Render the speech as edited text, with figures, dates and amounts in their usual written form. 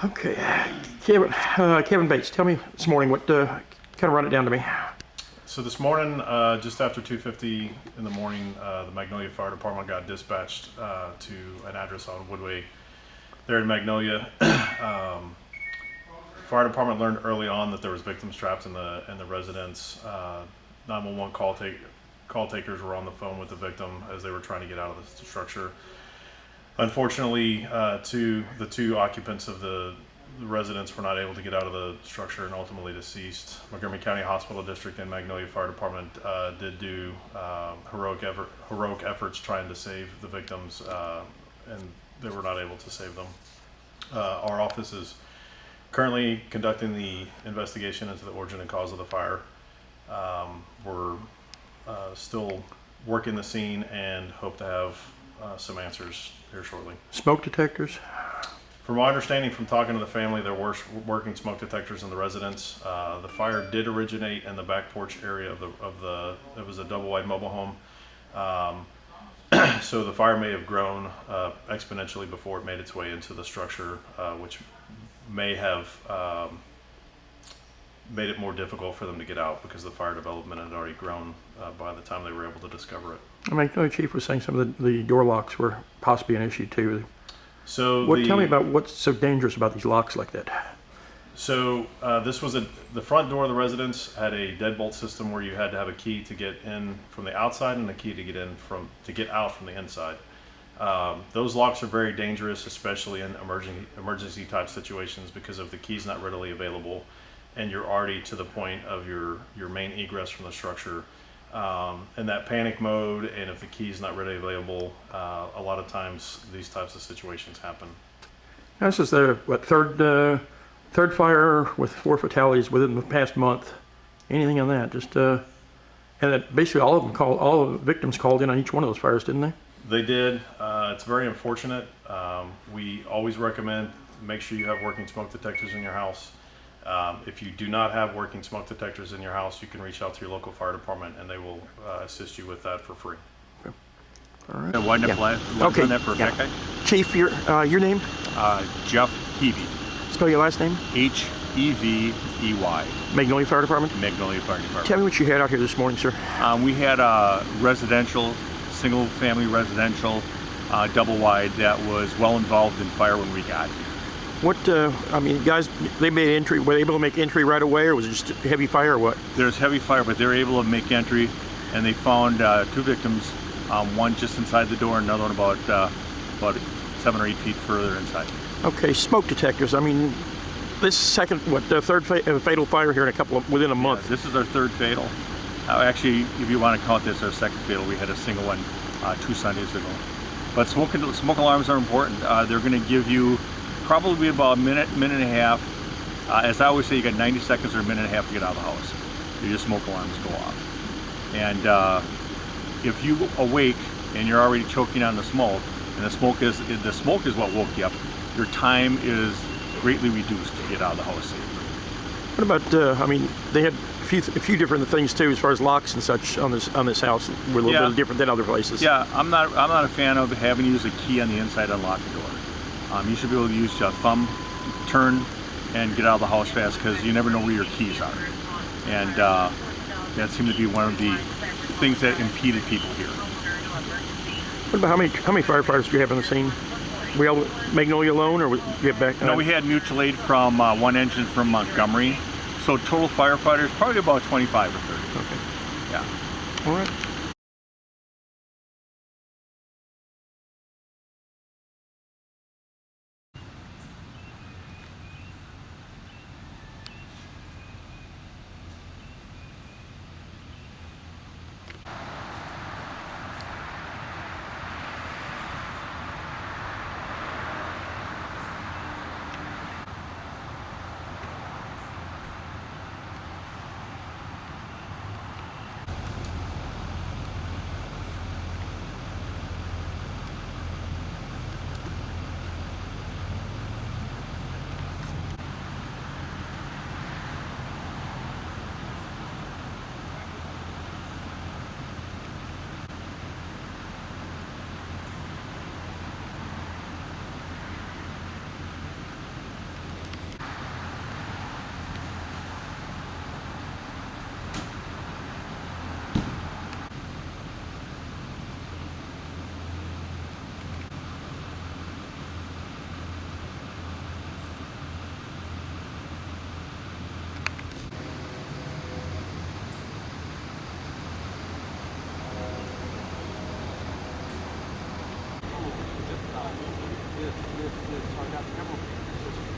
Okay, Kevin Bates, tell me this morning what, kind of run it down to me. So this morning, just after 2:50 in the morning, the Magnolia Fire Department got dispatched to an address on Woodway there in Magnolia. Fire department learned early on that there was victims trapped in the residence. 911 call takers were on the phone with the victim as they were trying to get out of the structure. Unfortunately, the two occupants of the residents were not able to get out of the structure and ultimately deceased. Montgomery County Hospital District and Magnolia Fire Department did do heroic efforts trying to save the victims, and they were not able to save them. Our office is currently conducting the investigation into the origin and cause of the fire. We're still working the scene and hope to have some answers here shortly. Smoke detectors? From my understanding from talking to the family, there were working smoke detectors in the residence. The fire did originate in the back porch area it was a double-wide mobile home. So the fire may have grown exponentially before it made its way into the structure, which may have made it more difficult for them to get out because the fire development had already grown by the time they were able to discover it. I mean, the chief was saying some of the door locks were possibly an issue too. So tell me about what's so dangerous about these locks like that. So this was the front door of the residence had a deadbolt system where you had to have a key to get in from the outside and a key to get out from the inside. Those locks are very dangerous, especially in emergency type situations, because of the keys not readily available, and you're already to the point of your main egress from the structure. In that panic mode, and if the key is not readily available, a lot of times these types of situations happen. Now, this is the third fire with 4 fatalities within the past month. Anything on that? Just and that basically all the victims called in on each one of those fires, didn't they? They did. It's very unfortunate. We always recommend make sure you have working smoke detectors in your house. If you do not have working smoke detectors in your house, you can reach out to your local fire department and they will assist you with that for free. Okay. All right. Okay. That for Yeah. Chief, your name? Jeff Heavey. Spell your last name? H-E-V-E-Y. Magnolia Fire Department? Magnolia Fire Department. Tell me what you had out here this morning, sir. We had a single-family residential, double-wide that was well involved in fire when we got here. What, I mean, guys, they made entry, were they able to make entry right away, or was it just heavy fire, or what? There's heavy fire, but they were able to make entry, and they found 2 victims, one just inside the door, another one about 7 or 8 feet further inside. Okay, smoke detectors. I mean, this the third fatal fire here within a month. Yeah, this is our 3rd fatal. Actually, if you want to count this, our 2nd fatal. We had a single one 2 Sundays ago. But smoke alarms are important. They're going to give you probably about a minute and a half. As I always say, you got 90 seconds or a minute and a half to get out of the house. Your smoke alarms go off. And if you awake and you're already choking on the smoke, and the smoke is what woke you up, your time is greatly reduced to get out of the house safely. What about? I mean, they had a few different things too, as far as locks and such on this house. Were a little bit different than other places. Yeah, I'm not a fan of having to use a key on the inside to unlock the door. You should be able to use your thumb, turn, and get out of the house fast, because you never know where your keys are. And that seemed to be one of the things that impeded people here. What about how many firefighters do you have on the scene? We all Magnolia alone, or you have back? No, we had mutual aid from one engine from Montgomery. So total firefighters, probably about 25 or 30. Okay. Yeah. All right. So I got the memo.